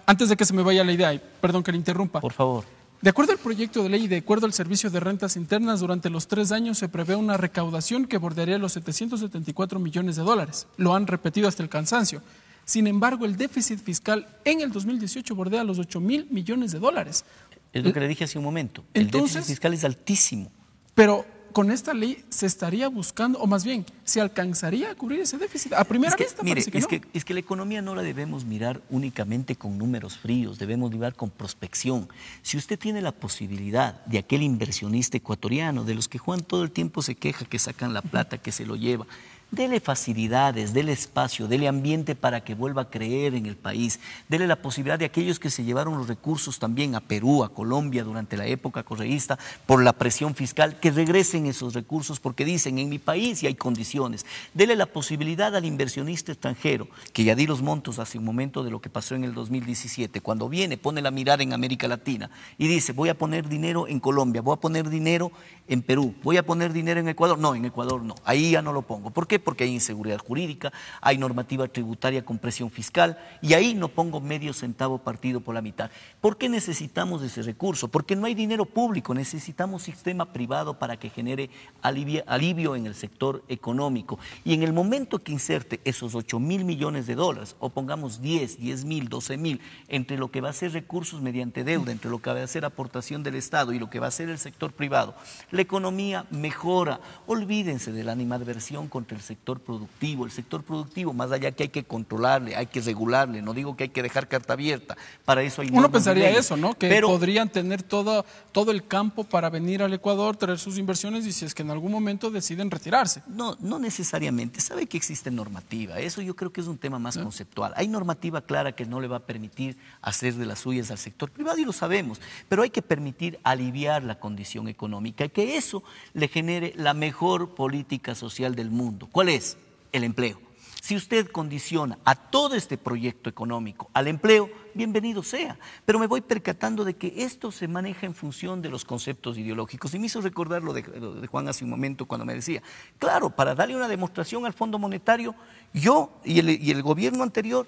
antes de que se me vaya la idea, perdón que le interrumpa. Por favor. De acuerdo al proyecto de ley y de acuerdo al Servicio de Rentas Internas, durante los 3 años se prevé una recaudación que bordearía los 774 millones de dólares. Lo han repetido hasta el cansancio. Sin embargo, el déficit fiscal en el 2018 bordea los 8.000 millones de dólares. Es lo que le dije hace un momento. Entonces, el déficit fiscal es altísimo. Pero con esta ley se estaría buscando, o más bien, ¿se alcanzaría a cubrir ese déficit? A primera vista parece que no. Es que la economía no la debemos mirar únicamente con números fríos, debemos mirar con prospección. Si usted tiene la posibilidad de aquel inversionista ecuatoriano, de los que Juan todo el tiempo se queja que sacan la plata, que se lo lleva, dele facilidades, dele espacio, dele ambiente para que vuelva a creer en el país, dele la posibilidad de aquellos que se llevaron los recursos también a Perú, a Colombia durante la época correísta por la presión fiscal, que regresen esos recursos porque dicen en mi país sí hay condiciones. Dele la posibilidad al inversionista extranjero, que ya di los montos hace un momento de lo que pasó en el 2017, cuando viene, pone la mirada en América Latina y dice voy a poner dinero en Colombia, voy a poner dinero en Perú, voy a poner dinero en Ecuador. No, en Ecuador no, ahí ya no lo pongo. ¿Por qué? Porque hay inseguridad jurídica, hay normativa tributaria con presión fiscal y ahí no pongo medio centavo partido por la mitad. ¿Por qué necesitamos ese recurso? Porque no hay dinero público, necesitamos sistema privado para que genere alivio en el sector económico. Y en el momento que inserte esos 8.000 millones de dólares, o pongamos 10.000, 12.000, entre lo que va a ser recursos mediante deuda, entre lo que va a ser aportación del Estado y lo que va a ser el sector privado, la economía mejora. Olvídense de la animadversión contra el sector sector productivo. El sector productivo, más allá que hay que controlarle, hay que regularle, no digo que hay que dejar carta abierta, para eso hay normas. Uno pensaría eso, ¿no? Que pero podrían tener todo el campo para venir al Ecuador, traer sus inversiones y si es que en algún momento deciden retirarse. no necesariamente. Sabe que existe normativa. Eso yo creo que es un tema más conceptual. Hay normativa clara que no le va a permitir hacer de las suyas al sector privado y lo sabemos, pero hay que permitir aliviar la condición económica y que eso le genere la mejor política social del mundo. ¿Cuál es? El empleo. Si usted condiciona a todo este proyecto económico al empleo, bienvenido sea. Pero me voy percatando de que esto se maneja en función de los conceptos ideológicos. Y me hizo recordar lo de Juan hace un momento cuando me decía, claro, para darle una demostración al Fondo Monetario, yo y el gobierno anterior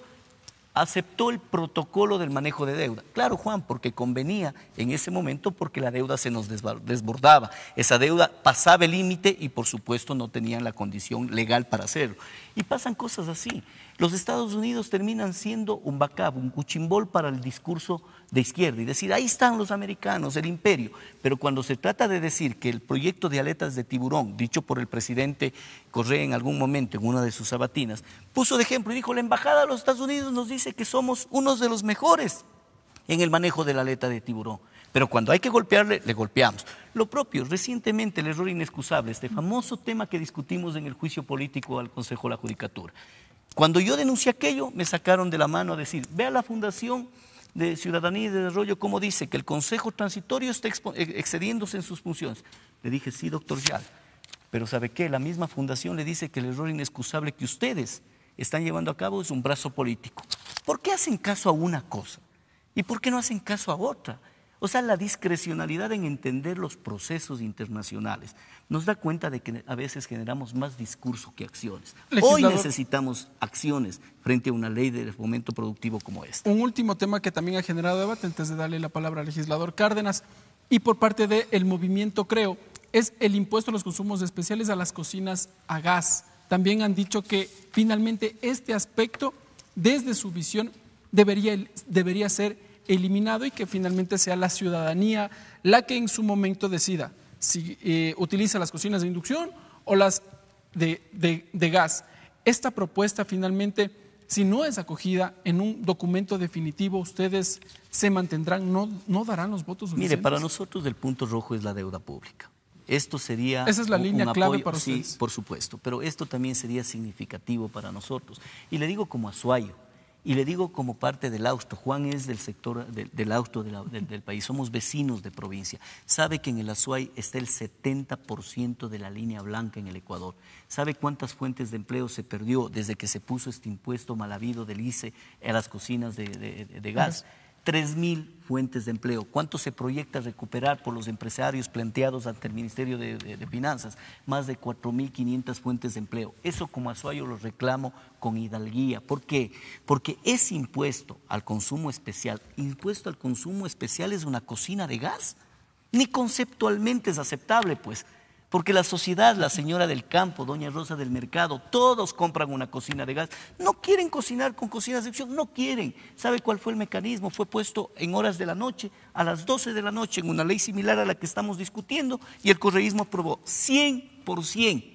aceptó el protocolo del manejo de deuda. Claro, Juan, porque convenía en ese momento porque la deuda se nos desbordaba. Esa deuda pasaba el límite y por supuesto no tenían la condición legal para hacerlo. Y pasan cosas así. Los Estados Unidos terminan siendo un backup, un cuchimbol para el discurso de izquierda y decir, ahí están los americanos, el imperio. Pero cuando se trata de decir que el proyecto de aletas de tiburón, dicho por el presidente Correa en algún momento en una de sus sabatinas, puso de ejemplo y dijo, la embajada de los Estados Unidos nos dice que somos unos de los mejores en el manejo de la aleta de tiburón. Pero cuando hay que golpearle, le golpeamos. Lo propio, recientemente el error inexcusable, este famoso tema que discutimos en el juicio político al Consejo de la Judicatura. Cuando yo denuncié aquello, me sacaron de la mano a decir, vea la Fundación de Ciudadanía y de Desarrollo cómo dice que el Consejo Transitorio está excediéndose en sus funciones. Le dije, sí, doctor Yal, pero ¿sabe qué? La misma fundación le dice que el error inexcusable que ustedes están llevando a cabo es un brazo político. ¿Por qué hacen caso a una cosa? ¿Y por qué no hacen caso a otra? O sea, la discrecionalidad en entender los procesos internacionales nos da cuenta de que a veces generamos más discurso que acciones. Hoy necesitamos acciones frente a una ley de fomento productivo como esta. Un último tema que también ha generado debate, antes de darle la palabra al legislador Cárdenas, y por parte del movimiento Creo, es el impuesto a los consumos especiales a las cocinas a gas. También han dicho que finalmente este aspecto, desde su visión, debería ser eliminado y que finalmente sea la ciudadanía la que en su momento decida si utiliza las cocinas de inducción o las de gas. Esta propuesta finalmente, si no es acogida en un documento definitivo, ustedes se mantendrán, no darán los votos suficientes. Mire, para nosotros el punto rojo es la deuda pública. Esto sería esa es la línea clave para ustedes. Sí, por supuesto, pero esto también sería significativo para nosotros. Y le digo como Azuayo, y le digo como parte del Austro. Juan es del sector del Austro del país, somos vecinos de provincia. Sabe que en el Azuay está el 70% de la línea blanca en el Ecuador. ¿Sabe cuántas fuentes de empleo se perdió desde que se puso este impuesto mal habido del ICE a las cocinas de gas? 3.000 fuentes de empleo. ¿Cuánto se proyecta recuperar por los empresarios planteados ante el Ministerio de Finanzas? Más de 4.500 fuentes de empleo. Eso como Azuayo lo reclamo con hidalguía. ¿Por qué? Porque ese impuesto al consumo especial es una cocina de gas. Ni conceptualmente es aceptable, pues. Porque la sociedad, la señora del campo, doña Rosa del mercado, todos compran una cocina de gas. No quieren cocinar con cocinas de inducción, no quieren. ¿Sabe cuál fue el mecanismo? Fue puesto en horas de la noche, a las 12 de la noche, en una ley similar a la que estamos discutiendo, y el correísmo aprobó 100%.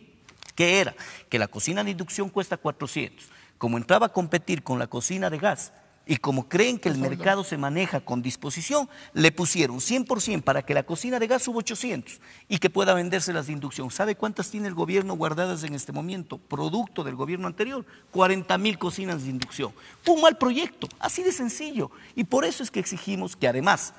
¿Qué era? Que la cocina de inducción cuesta 400. Como entraba a competir con la cocina de gas, y como creen que el mercado se maneja con disposición, le pusieron 100% para que la cocina de gas suba 800 y que pueda venderse las de inducción. ¿Sabe cuántas tiene el gobierno guardadas en este momento? Producto del gobierno anterior, 40.000 cocinas de inducción. Un mal proyecto, así de sencillo. Y por eso es que exigimos que además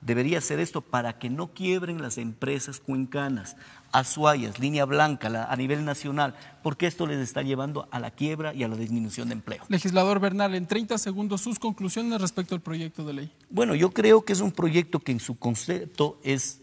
debería hacer esto para que no quiebren las empresas cuencanas, Azuayas, línea blanca a nivel nacional, porque esto les está llevando a la quiebra y a la disminución de empleo. Legislador Bernal, en 30 segundos sus conclusiones respecto al proyecto de ley. Bueno, yo creo que es un proyecto que en su concepto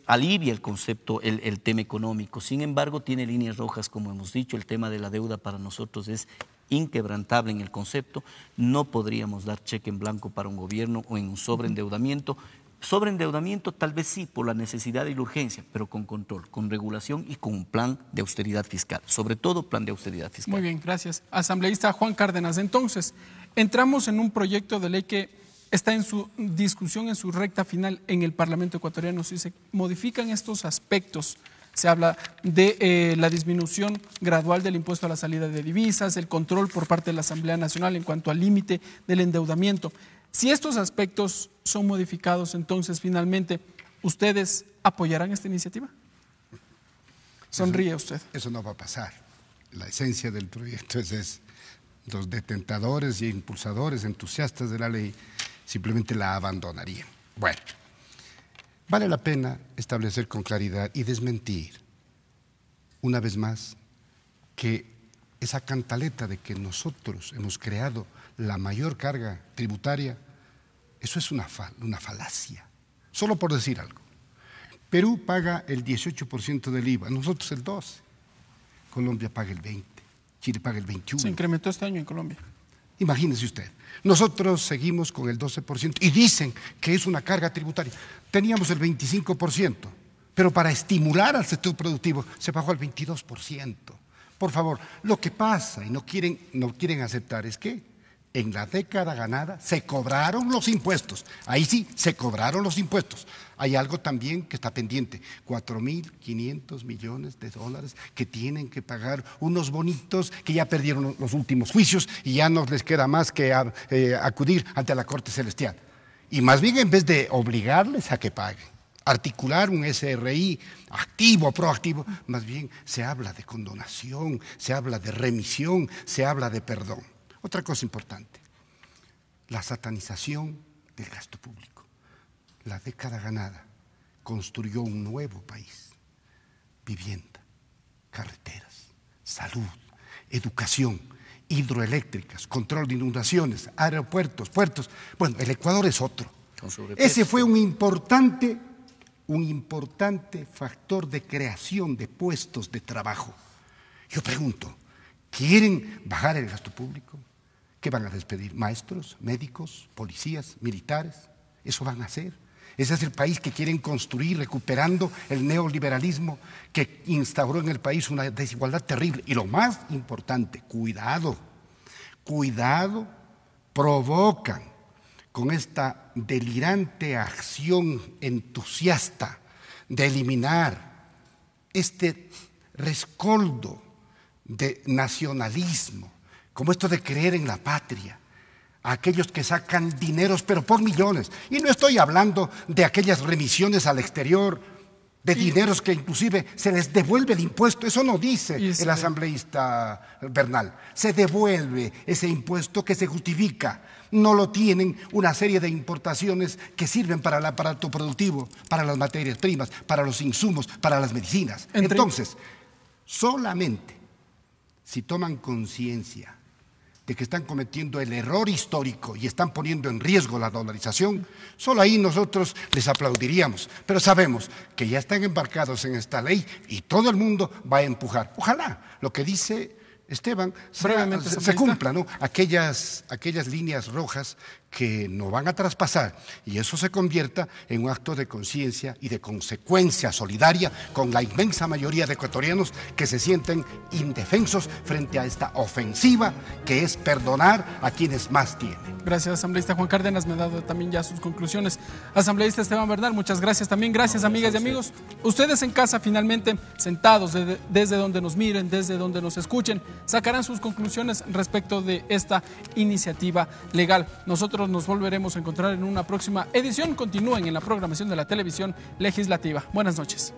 alivia el concepto, el tema económico. Sin embargo, tiene líneas rojas, como hemos dicho. El tema de la deuda para nosotros es inquebrantable en el concepto. No podríamos dar cheque en blanco para un gobierno o en un sobreendeudamiento. Sobreendeudamiento tal vez sí, por la necesidad y la urgencia, pero con control, con regulación y con un plan de austeridad fiscal, sobre todo plan de austeridad fiscal. Muy bien, gracias. Asambleísta Juan Cárdenas, entonces, entramos en un proyecto de ley que está en su discusión, en su recta final en el Parlamento ecuatoriano. Si se modifican estos aspectos Se habla de la disminución gradual del impuesto a la salida de divisas, el control por parte de la Asamblea Nacional en cuanto al límite del endeudamiento. Si estos aspectos son modificados, entonces finalmente, ¿ustedes apoyarán esta iniciativa? Sonríe usted. Eso no va a pasar. La esencia del proyecto es los detentadores y impulsadores, entusiastas de la ley, simplemente la abandonarían. Bueno, vale la pena establecer con claridad y desmentir, una vez más, que esa cantaleta de que nosotros hemos creado la mayor carga tributaria, eso es una falacia. Solo por decir algo. Perú paga el 18% del IVA, nosotros el 12%. Colombia paga el 20%, Chile paga el 21%. Se incrementó este año en Colombia. Imagínese usted, nosotros seguimos con el 12% y dicen que es una carga tributaria. Teníamos el 25%, pero para estimular al sector productivo se bajó al 22%. Por favor, lo que pasa y no quieren aceptar es que en la década ganada se cobraron los impuestos. Ahí sí, se cobraron los impuestos. Hay algo también que está pendiente, 4.500 millones de dólares que tienen que pagar unos bonitos que ya perdieron los últimos juicios y ya no les queda más que acudir ante la Corte Celestial. Y más bien, en vez de obligarles a que paguen, articular un SRI activo, proactivo, más bien se habla de condonación, se habla de remisión, se habla de perdón. Otra cosa importante, la satanización del gasto público. La década ganada construyó un nuevo país, vivienda, carreteras, salud, educación, hidroeléctricas, control de inundaciones, aeropuertos, puertos. Bueno, el Ecuador es otro. Ese fue un importante factor de creación de puestos de trabajo. Yo pregunto, ¿quieren bajar el gasto público? ¿Qué van a despedir? ¿Maestros, médicos, policías, militares? ¿Eso van a hacer? Ese es el país que quieren construir, recuperando el neoliberalismo que instauró en el país una desigualdad terrible. Y lo más importante, cuidado, provocan con esta delirante acción entusiasta de eliminar este rescoldo de nacionalismo, como esto de creer en la patria, a aquellos que sacan dineros, pero por millones. Y no estoy hablando de aquellas remisiones al exterior, de dineros que inclusive se les devuelve el impuesto. Eso no dice el asambleísta Bernal. Se devuelve ese impuesto que se justifica. No lo tienen una serie de importaciones que sirven para el aparato productivo, para las materias primas, para los insumos, para las medicinas. Entonces, solamente si toman conciencia de que están cometiendo el error histórico y están poniendo en riesgo la dolarización, solo ahí nosotros les aplaudiríamos. Pero sabemos que ya están embarcados en esta ley y todo el mundo va a empujar. Ojalá lo que dice Esteban se cumpla, ¿no? Aquellas líneas rojas que no van a traspasar y eso se convierta en un acto de conciencia y de consecuencia solidaria con la inmensa mayoría de ecuatorianos que se sienten indefensos frente a esta ofensiva que es perdonar a quienes más tienen. Gracias, asambleísta Juan Cárdenas, me ha dado también ya sus conclusiones. Asambleísta Esteban Bernal, muchas gracias también. Gracias, amigas y amigos. Ustedes en casa, finalmente, sentados desde donde nos miren, desde donde nos escuchen, sacarán sus conclusiones respecto de esta iniciativa legal. Nosotros nos volveremos a encontrar en una próxima edición. Continúen en la programación de la televisión legislativa. Buenas noches.